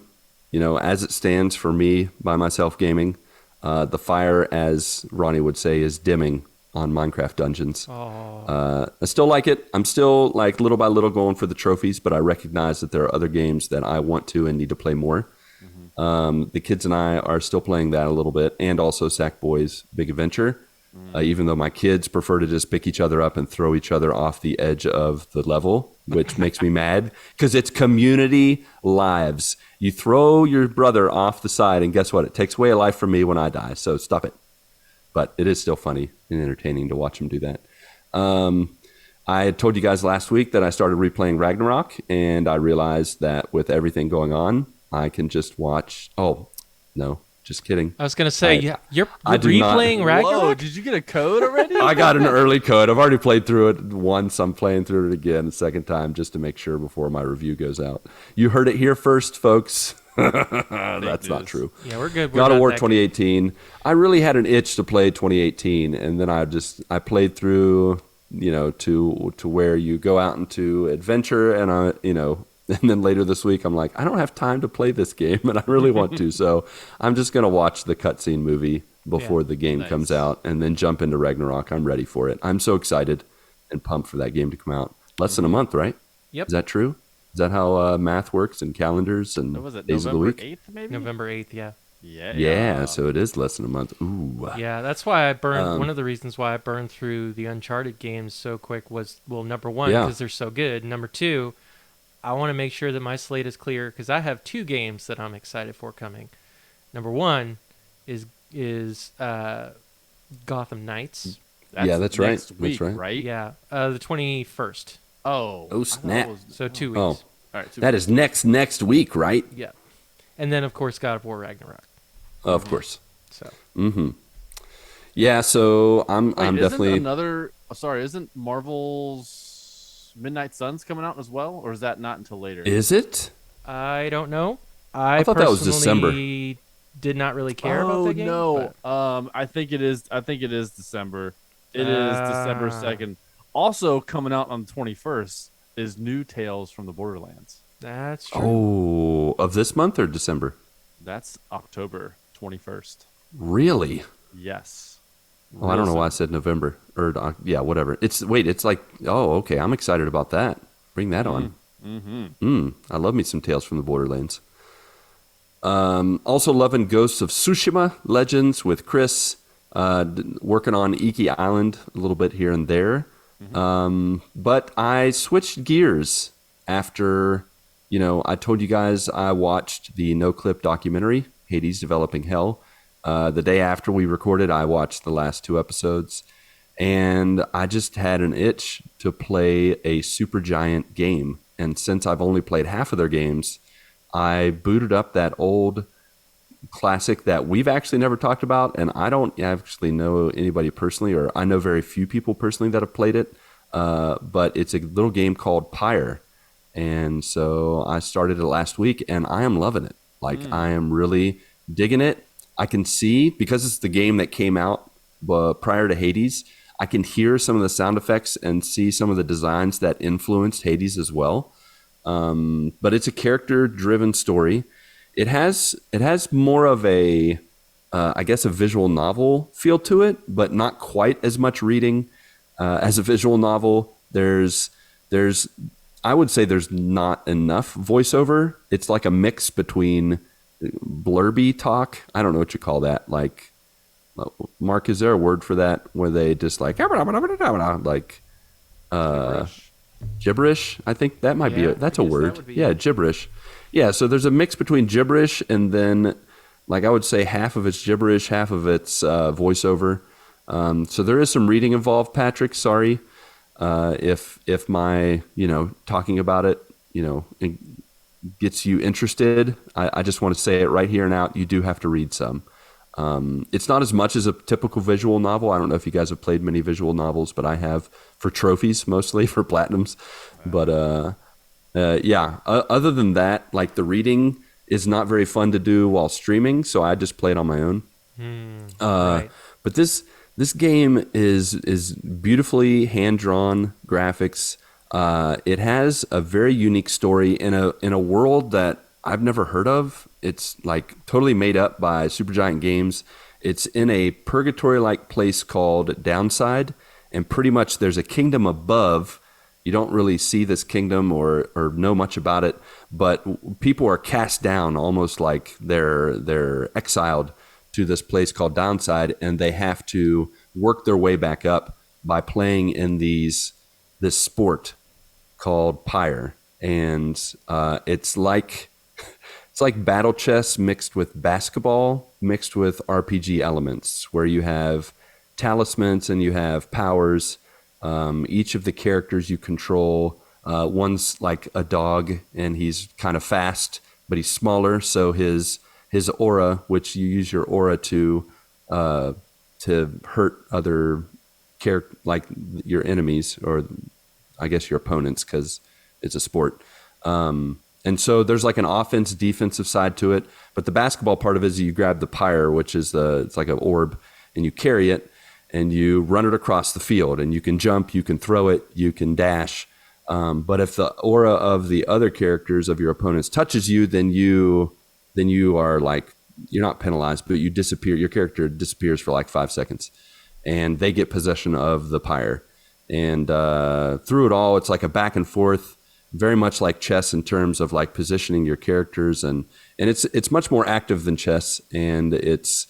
as it stands for me, by myself gaming, the fire, as Ronnie would say, is dimming on Minecraft Dungeons. Oh. I still like it. I'm still, like, little by little going for the trophies, but I recognize that there are other games that I want to and need to play more. The kids and I are still playing that a little bit, and also Sackboy's Big Adventure. Even though my kids prefer to just pick each other up and throw each other off the edge of the level, which makes me mad because it's community lives. You throw your brother off the side, and guess what? It takes away a life from me when I die. So stop it. But it is still funny and entertaining to watch him do that. I had told you guys last week that I started replaying Ragnarok, and I realized that with everything going on, I can just watch. Oh, no. Just kidding. I was gonna say, you're I do not- replaying Whoa, Ragnarok. did you get a code already? I got an early code. I've already played through it once. I'm playing through it again a second time just to make sure before my review goes out. You heard it here first, folks. That's not news. true. Yeah, we're good. We're God of not War that 2018. I really had an itch to play 2018, and then I played through, to where you go out into adventure, and and then later this week I'm like, I don't have time to play this game, and I really want to, so I'm just gonna watch the cutscene movie before the game Nice. comes out, and then jump into Ragnarok. I'm ready for it. I'm so excited and pumped for that game to come out. Less than a month, right? Yep. Is that true? Is that how math works and calendars and What was it? days November of the week? 8th, maybe? November 8th. Yeah. Yeah. Yeah, so it is less than a month. Ooh. Yeah, that's why I burned. One of the reasons why I burned through the Uncharted games so quick was, well, number one, Yeah. because they're so good. Number two, I want to make sure that my slate is clear because I have 2 games that I'm excited for coming. Number one is Gotham Knights. Yeah, that's right. next That's Week, right. Yeah, the 21st. Oh. Oh, I thought it snap. was- So 2 weeks. Oh, All right. that is next week, right? Yeah, and then of course God of War Ragnarok. Of course. So Yeah, so I'm Wait, definitely. Isn't Marvel's Midnight Suns coming out as well, or is that not until later? Is it? I don't know. I thought that was December. personally did not really care about the game. no. but- I think it is. I think it is December. It is December 2nd. Also coming out on the 21st is New Tales from the Borderlands. That's true. Oh, of this month or December? That's October 21st. Really? Yes. Oh, I don't know why I said November or yeah, whatever. It's like, oh, okay. I'm excited about that. Bring that on. I love me some Tales from the Borderlands. Also loving Ghosts of Tsushima Legends with Chris. Working on Iki Island a little bit here and there. But I switched gears after, I told you guys I watched the No Clip documentary Hades Developing Hell. The day after we recorded, I watched the last 2 episodes, and I just had an itch to play a Supergiant game. And since I've only played half of their games, I booted up that old classic that we've actually never talked about, and I don't actually know anybody personally, or I know very few people personally that have played it, but it's a little game called Pyre. And so I started it last week, and I am loving it. Like, I am really digging it. I can see, because it's the game that came out prior to Hades, I can hear some of the sound effects and see some of the designs that influenced Hades as well. But it's a character-driven story. It has more of a, I guess, a visual novel feel to it, but not quite as much reading as a visual novel. There's I would say there's not enough voiceover. It's like a mix between blurby talk. I don't know what you call that. Like, Marc, is there a word for that where they just like gibberish? I think that might be that's a word. Gibberish. Yeah, so there's a mix between gibberish and then, like, I would say half of it's gibberish, half of it's voiceover. So there is some reading involved, Patrick. Sorry if my, talking about it, it gets you interested. I just want to say it right here and out. You do have to read some. It's not as much as a typical visual novel. I don't know if you guys have played many visual novels, but I have, for trophies, mostly for platinums. But other than that, like, the reading is not very fun to do while streaming, so I just play it on my own. Right. But this game is beautifully hand-drawn graphics. It has a very unique story in a world that I've never heard of. It's like totally made up by Supergiant Games. It's in a purgatory-like place called Downside, and pretty much there's a kingdom above. You don't really see this kingdom or know much about it, but people are cast down, almost like they're exiled to this place called Downside, and they have to work their way back up by playing in this sport called Pyre. And it's like battle chess mixed with basketball, mixed with RPG elements, where you have talismans and you have powers. Each of the characters you control, one's like a dog, and he's kind of fast, but he's smaller. So his aura, which you use your aura to hurt other like your enemies, or I guess your opponents, because it's a sport. And so there's like an offense, defensive side to it. But the basketball part of it is you grab the pyre, which is it's like an orb, and you carry it and you run it across the field, and you can jump, you can throw it, you can dash. But if the aura of the other characters of your opponents touches you, then you are like, you're not penalized, but you disappear. Your character disappears for like 5 seconds, and they get possession of the pyre. And through it all, it's like a back and forth, very much like chess in terms of like positioning your characters, and it's much more active than chess, and it's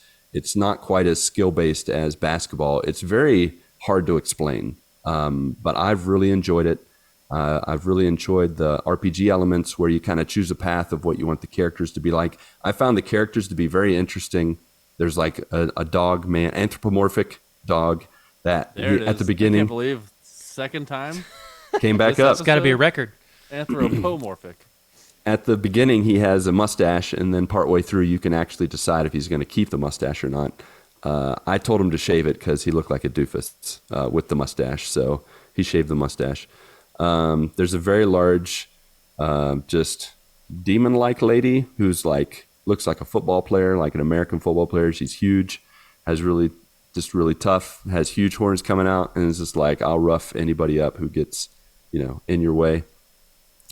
not quite as skill based as basketball. It's very hard to explain, but I've really enjoyed it. I've really enjoyed the RPG elements where you kind of choose a path of what you want the characters to be like. I found the characters to be very interesting. There's like a dog man, anthropomorphic dog that at the beginning. I can't believe second time came back up. It's got to be a record. Anthropomorphic. At the beginning, he has a mustache, and then partway through, you can actually decide if he's going to keep the mustache or not. I told him to shave it because he looked like a doofus with the mustache, so he shaved the mustache. There's a very large, just demon-like lady who's like looks like a football player, like an American football player. She's huge, really tough, has huge horns coming out, and is just like, I'll rough anybody up who gets, in your way.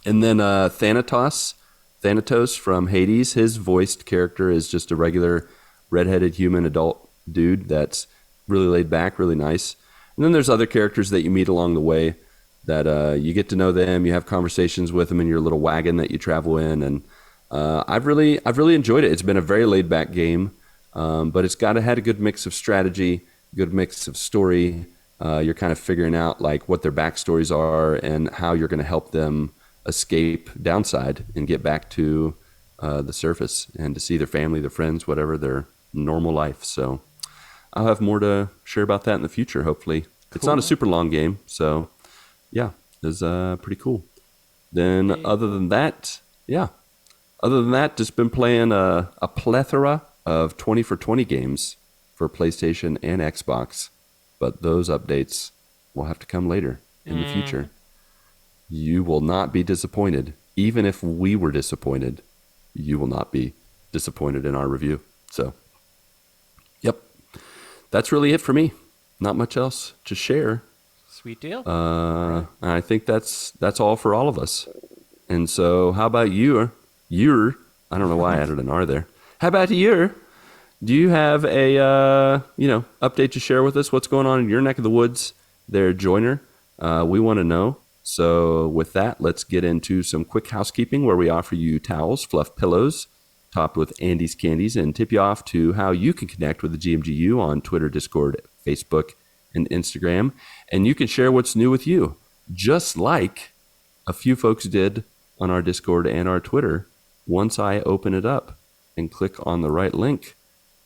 And then Thanatos from Hades, his voiced character is just a regular redheaded human adult dude that's really laid back, really nice. And then there's other characters that you meet along the way that you get to know them. You have conversations with them in your little wagon that you travel in, and I've really enjoyed it. It's been a very laid back game, but it's had a good mix of strategy, good mix of story. You're kind of figuring out like what their backstories are and how you're going to help them escape Downside and get back to the surface and to see their family, their friends, whatever, their normal life. So I'll have more to share about that in the future, hopefully. It's not a super long game, so yeah, it's pretty cool. Then other than that, just been playing a plethora of 20 for 20 games for PlayStation and Xbox, but those updates will have to come later in the future. You will not be disappointed. Even if we were disappointed, you will not be disappointed in our review. So, yep. That's really it for me. Not much else to share. Sweet deal. I think that's all for all of us. And so, how about you? I don't know why I added an R there. How about you? Do you have a update to share with us? What's going on in your neck of the woods there, Joiner? We want to know. So with that, let's get into some quick housekeeping where we offer you towels, fluff pillows, topped with Andy's Candies, and tip you off to how you can connect with the GMGU on Twitter, Discord, Facebook, and Instagram. And you can share what's new with you, just like a few folks did on our Discord and our Twitter once I open it up and click on the right link.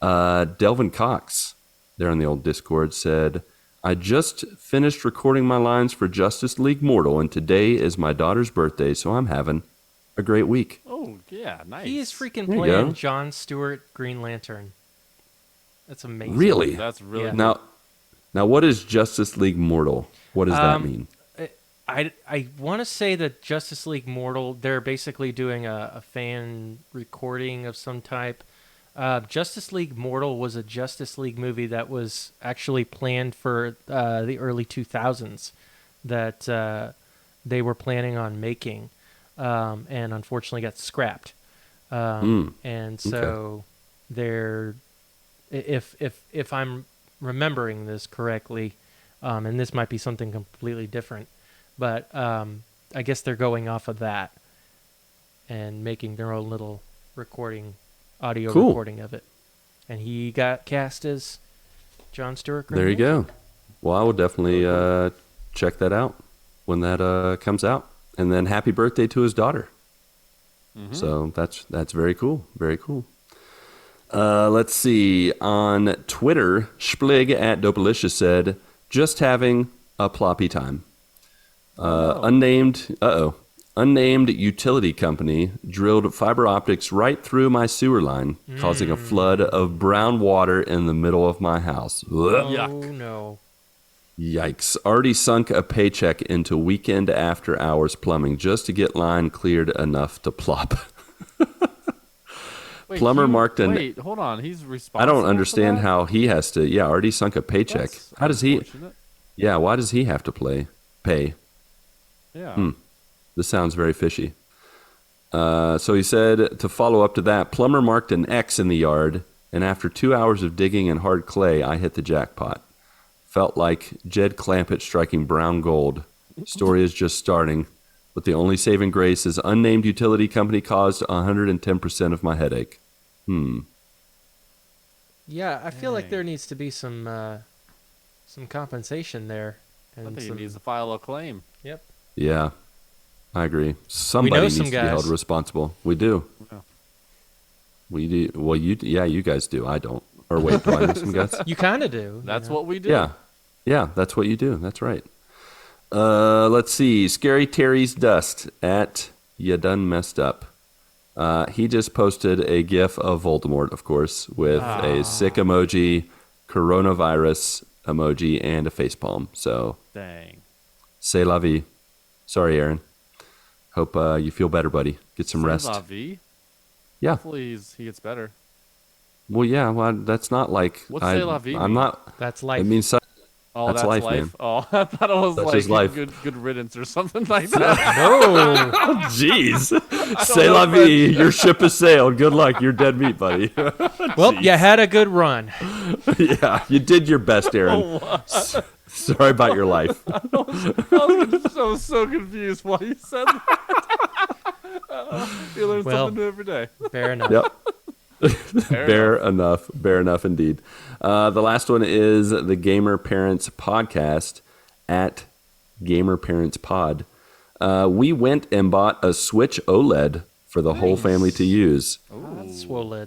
Delvin Cox, there on the old Discord, said, I just finished recording my lines for Justice League Mortal, and today is my daughter's birthday, so I'm having a great week. Oh, yeah, nice. He is freaking There you playing go. Jon Stewart Green Lantern. That's amazing. Really? That's really Yeah. cool. Now, what is Justice League Mortal? What does that mean? I want to say that Justice League Mortal, they're basically doing a fan recording of some type. Justice League Mortal was a Justice League movie that was actually planned for the early 2000s that they were planning on making, and unfortunately got scrapped. And so they're, if I'm remembering this correctly, and this might be something completely different, but I guess they're going off of that and making their own little audio Cool. recording of it. And he got cast as Jon Stewart. There you go. Well, I will definitely check that out when that comes out. And then happy birthday to his daughter. So that's very cool. Very cool. Let's see. On Twitter, Splig at Dopalicious said, just having a ploppy time. Unnamed utility company drilled fiber optics right through my sewer line, causing a flood of brown water in the middle of my house. Ugh. Oh, no. Yikes. Already sunk a paycheck into weekend after hours plumbing just to get line cleared enough to plop. Wait, Plumber Marc and Wait, hold on. He's I responsible. don't understand for that? how he has to. Yeah, already sunk a paycheck. That's How does he? unfortunate. Yeah, why does he have to pay? Yeah. This sounds very fishy. So he said, to follow up to that, plumber marked an X in the yard, and after 2 hours of digging in hard clay, I hit the jackpot. Felt like Jed Clampett striking brown gold. Story is just starting, but the only saving grace is unnamed utility company caused 110% of my headache. Yeah, I feel like Dang. there needs to be some compensation there. I And think he some, needs to file a claim. Yep. Yeah, I agree. Somebody needs some to be guys. held responsible. We do. Yeah. We do. Well, you guys do. I don't. Or wait, do I know some guys? You kind of do. That's you know? what we do. Yeah, that's what you do. That's right. Let's see. Scary Terry's Dust at You Done Messed Up. He just posted a GIF of Voldemort, of course, with a sick emoji, coronavirus emoji, and a facepalm. So, Dang. c'est la vie. Sorry, Aaron. Hope you feel better, buddy. Get some rest. C'est la vie. Yeah. Hopefully he gets better. Well, yeah. Well, that's not like What's c'est la vie I'm mean? not. That's life. It means Oh, That's life, man. Oh, I thought it was That's like just life. good riddance or something like that. no. jeez. C'est la vie. Your ship has sailed. Good luck. You're dead meat, buddy. Well, you had a good run. Yeah, you did your best, Aaron. Sorry about your life. I was so confused why you said that. You learn Well, something new every day. Fair enough. Yep. Fair enough. Fair enough indeed. The last one is the Gamer Parents Podcast at Gamer Parents Pod. We went and bought a Switch OLED for the whole family to use. That's swole.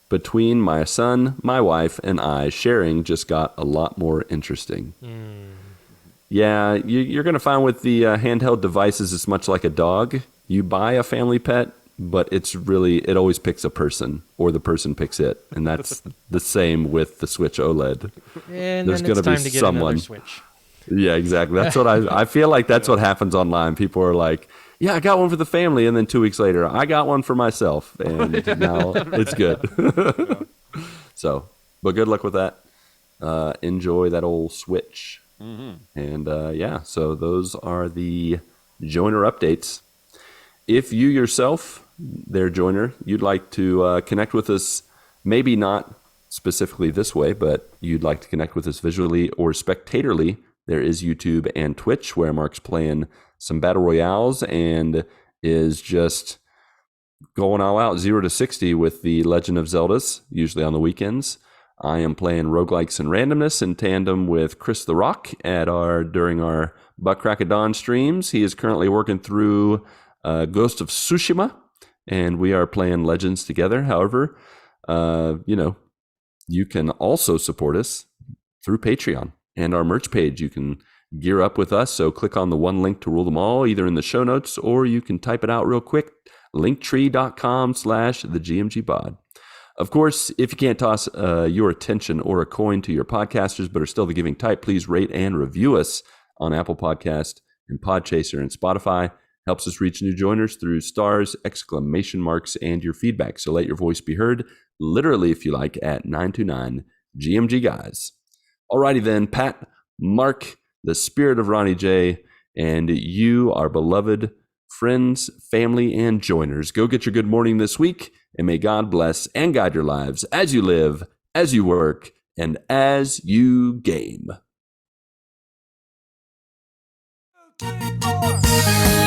Between my son, my wife, and I, sharing just got a lot more interesting. Yeah, you're going to find with the handheld devices, it's much like a dog. You buy a family pet, but it always picks a person, or the person picks it. And that's the same with the Switch OLED. And There's then it's gonna time be to get someone. another Switch. Yeah, exactly. That's what I feel like that's what happens online. People are like, yeah, I got one for the family. And then 2 weeks later, I got one for myself. And now it's good. So, but good luck with that. Enjoy that old Switch. And so those are the joiner updates. If you yourself, their joiner, you'd like to connect with us, maybe not specifically this way, but you'd like to connect with us visually or spectatorly, there is YouTube and Twitch, where Marc's playing some battle royales and is just going all out 0 to 60 with the Legend of Zeldas, usually on the weekends. I am playing roguelikes and randomness in tandem with Chris the Rock during our Buck Crack of Dawn streams. He is currently working through Ghost of Tsushima, and we are playing Legends together. However, you can also support us through Patreon and our merch page. You can gear up with us, so click on the one link to rule them all, either in the show notes, or you can type it out real quick, linktree.com/thegmgpod. Of course, if you can't toss your attention or a coin to your podcasters, but are still the giving type, please rate and review us on Apple Podcast and Podchaser and Spotify. Helps us reach new joiners through stars, exclamation marks, and your feedback. So let your voice be heard, literally, if you like, at 929 GMG Guys. Alrighty then, Pat, Marc, the spirit of Ronnie J, and you, our beloved friends, family, and joiners. Go get your good morning this week, and may God bless and guide your lives as you live, as you work, and as you game. 2, 3, 4.